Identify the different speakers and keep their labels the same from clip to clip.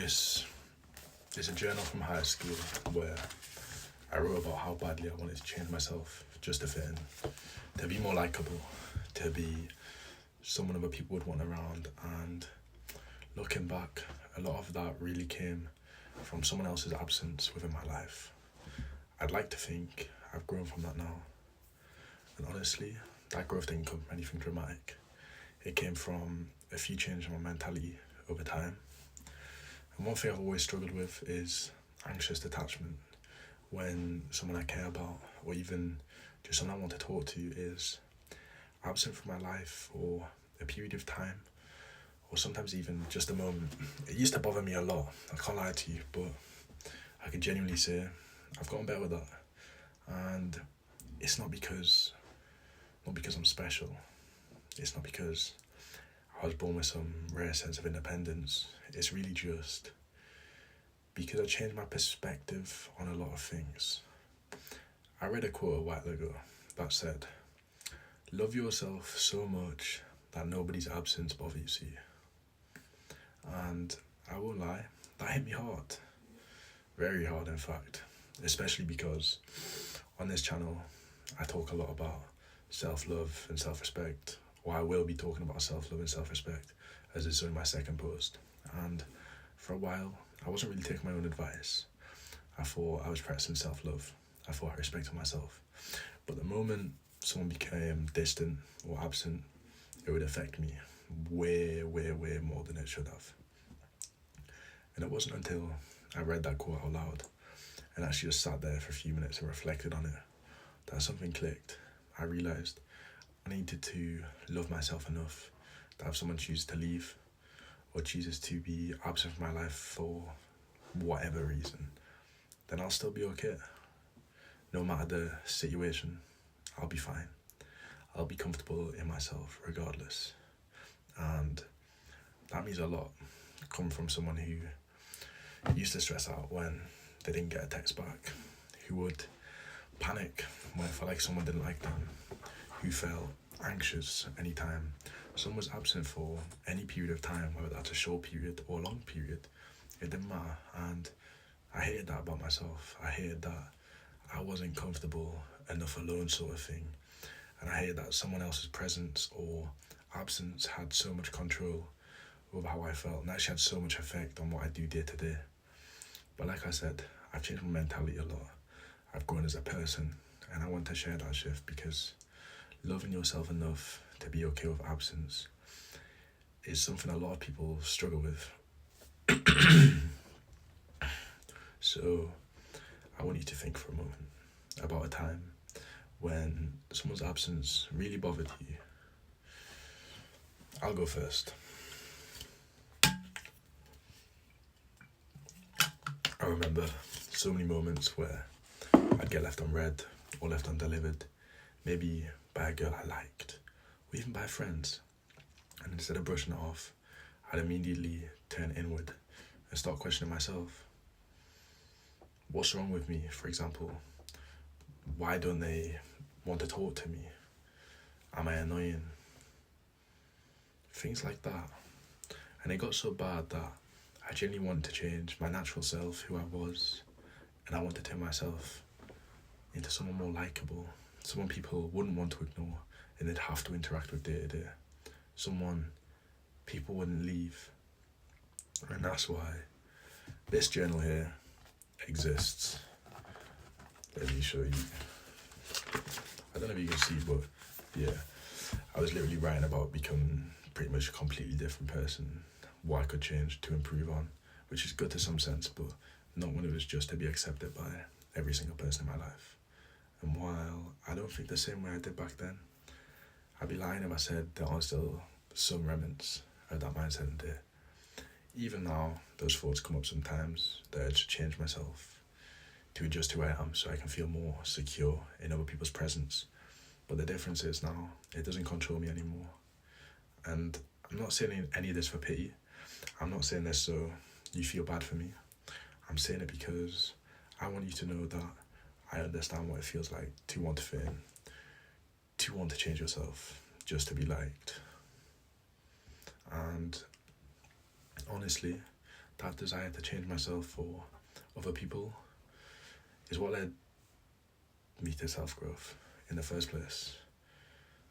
Speaker 1: this is a journal from high school where I wrote about how badly I wanted to change myself just to fit in, to be more likable, to be someone other people would want around. And looking back, a lot of that really came from someone else's absence within my life. I'd like to think I've grown from that now. And honestly, that growth didn't come from anything dramatic. It came from a few changes in my mentality over time. And one thing I've always struggled with is anxious detachment. When someone I care about, or even just someone I want to talk to, is absent from my life for a period of time, or sometimes even just a moment. It used to bother me a lot, I can't lie to you, but I can genuinely say I've gotten better with that. And it's not because I'm special. It's not because I was born with some rare sense of independence. It's really just because I changed my perspective on a lot of things. I read a quote a while ago that said, "Love yourself so much that nobody's absence bothers you." And I won't lie, that hit me hard. Very hard, in fact. Especially because on this channel, I talk a lot about self-love and self-respect. Or I will be talking about self-love and self-respect, as it's only my second post. And for a while, I wasn't really taking my own advice. I thought I was practicing self-love. I thought I respected myself. But the moment someone became distant or absent, it would affect me way, way, way more than it should have. And it wasn't until I read that quote out loud and actually just sat there for a few minutes and reflected on it that something clicked. I realised I needed to love myself enough to have someone choose to leave or chooses to be absent from my life for whatever reason, then I'll still be okay. No matter the situation, I'll be fine. I'll be comfortable in myself regardless. And that means a lot, coming from someone who used to stress out when they didn't get a text back, who would panic when it felt like someone didn't like them, who felt anxious anytime someone was absent for any period of time, whether that's a short period or a long period. It didn't matter. And I hated that about myself. I hated that I wasn't comfortable enough alone, sort of thing. And I hated that someone else's presence or absence had so much control over how I felt, and actually had so much effect on what I do day to day. But like I said, I've changed my mentality a lot. I've grown as a person, and I want to share that shift because loving yourself enough to be okay with absence is something a lot of people struggle with. So I want you to think for a moment about a time when someone's absence really bothered you. I'll go first. I remember so many moments where I'd get left unread or left undelivered, maybe by a girl I liked, or even by friends. And instead of brushing it off, I'd immediately turn inward and start questioning myself. What's wrong with me, for example? Why don't they want to talk to me? Am I annoying? Things like that. And it got so bad that I genuinely wanted to change my natural self, who I was, and I wanted to turn myself into someone more likable, someone people wouldn't want to ignore and they'd have to interact with day to day, someone people wouldn't leave. And that's why this journal here exists. Let me show you. I don't know if you can see, but yeah, I was literally writing about becoming pretty much a completely different person, what I could change to improve on, which is good to some sense, but not when it was just to be accepted by every single person in my life. And while I don't think the same way I did back then, I'd be lying if I said there aren't still some remnants of that mindset in there. Even now, those thoughts come up sometimes, the urge to change myself, to adjust who I am so I can feel more secure in other people's presence. But the difference is now, it doesn't control me anymore. And I'm not saying any of this for pity. I'm not saying this so you feel bad for me. I'm saying it because I want you to know that I understand what it feels like to want to fit in, to want to change yourself, just to be liked. And honestly, that desire to change myself for other people is what led me to self-growth in the first place.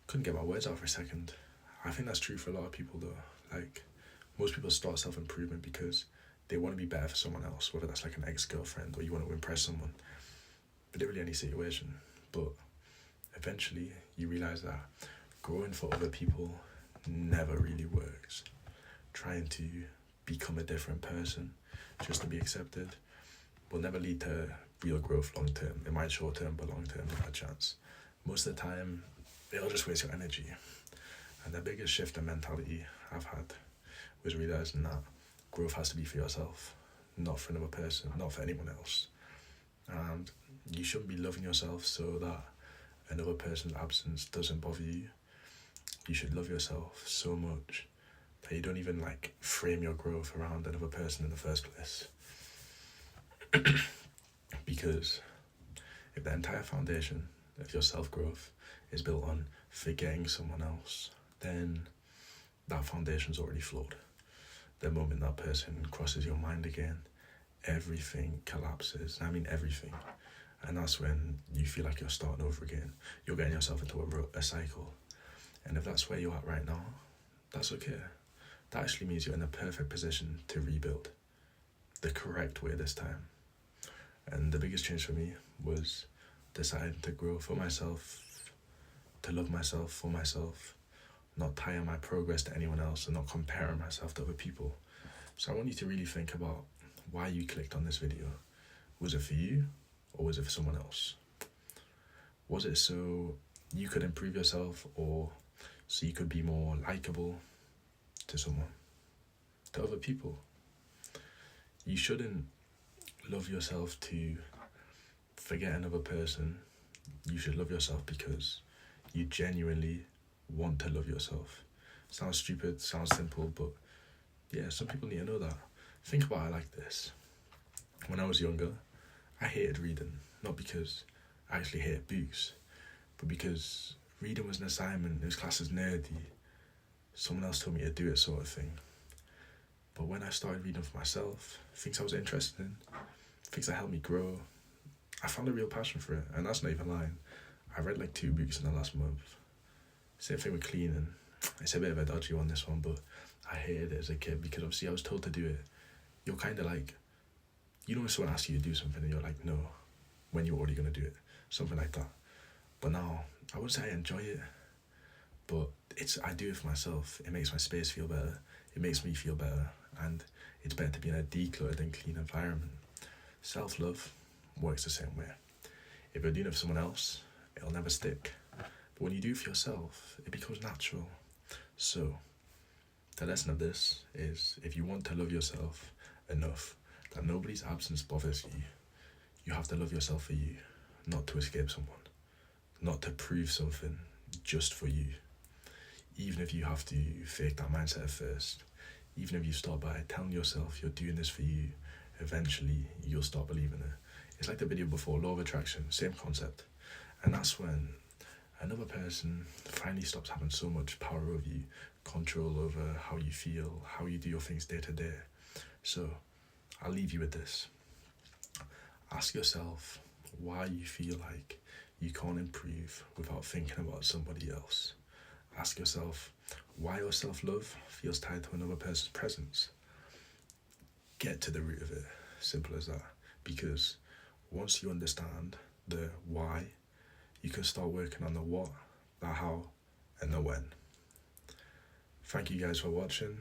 Speaker 1: Couldn't get my words out for a second. I think that's true for a lot of people though. Like, most people start self-improvement because they want to be better for someone else, whether that's like an ex-girlfriend or you want to impress someone. But literally any situation. But eventually you realise that growing for other people never really works. Trying to become a different person just to be accepted will never lead to real growth long term. It might short term, but long term there's a chance. Most of the time, it'll just waste your energy. And the biggest shift in mentality I've had was realising that growth has to be for yourself, not for another person, not for anyone else. And you shouldn't be loving yourself so that another person's absence doesn't bother you. You should love yourself so much that you don't even like frame your growth around another person in the first place. Because if the entire foundation of your self-growth is built on forgetting someone else, then that foundation's already flawed. The moment that person crosses your mind again, everything collapses. I mean everything. And that's when you feel like you're starting over again. You're getting yourself into a cycle. And if that's where you're at right now, that's okay. That actually means you're in the perfect position to rebuild the correct way this time. And the biggest change for me was deciding to grow for myself, to love myself for myself, not tying my progress to anyone else and not comparing myself to other people. So I want you to really think about why you clicked on this video. Was it for you or was it for someone else? Was it so you could improve yourself or so you could be more likable to someone, to other people? You shouldn't love yourself to forget another person. You should love yourself because you genuinely want to love yourself. Sounds stupid, sounds simple, but yeah, some people need to know that. Think about it like this. When I was younger, I hated reading, not because I actually hated books, but because reading was an assignment, it was classed as nerdy. Someone else told me to do it, sort of thing. But when I started reading for myself, things I was interested in, things that helped me grow, I found a real passion for it, and that's not even lying. I read like 2 books in the last month. Same thing with cleaning. It's a bit of a dodgy one, this one, but I hated it as a kid because obviously I was told to do it. You're kind of like, you know when someone asks you to do something and you're like, no, when you're already going to do it. Something like that. But now, I wouldn't say I enjoy it, but I do it for myself. It makes my space feel better. It makes me feel better. And it's better to be in a decluttered and clean environment. Self-love works the same way. If you're doing it for someone else, it'll never stick. But when you do it for yourself, it becomes natural. So, the lesson of this is if you want to love yourself enough that nobody's absence bothers you, you have to love yourself for you, not to escape someone, not to prove something just for you. Even if you have to fake that mindset at first, even if you start by telling yourself you're doing this for you, eventually you'll start believing it. It's like the video before, law of attraction, same concept. And that's when another person finally stops having so much power over you, control over how you feel, how you do your things day to day. So, I'll leave you with this. Ask yourself why you feel like you can't improve without thinking about somebody else. Ask yourself why your self-love feels tied to another person's presence. Get to the root of it, simple as that. Because once you understand the why, you can start working on the what, the how, and the when. Thank you guys for watching.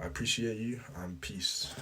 Speaker 1: I appreciate you, and peace.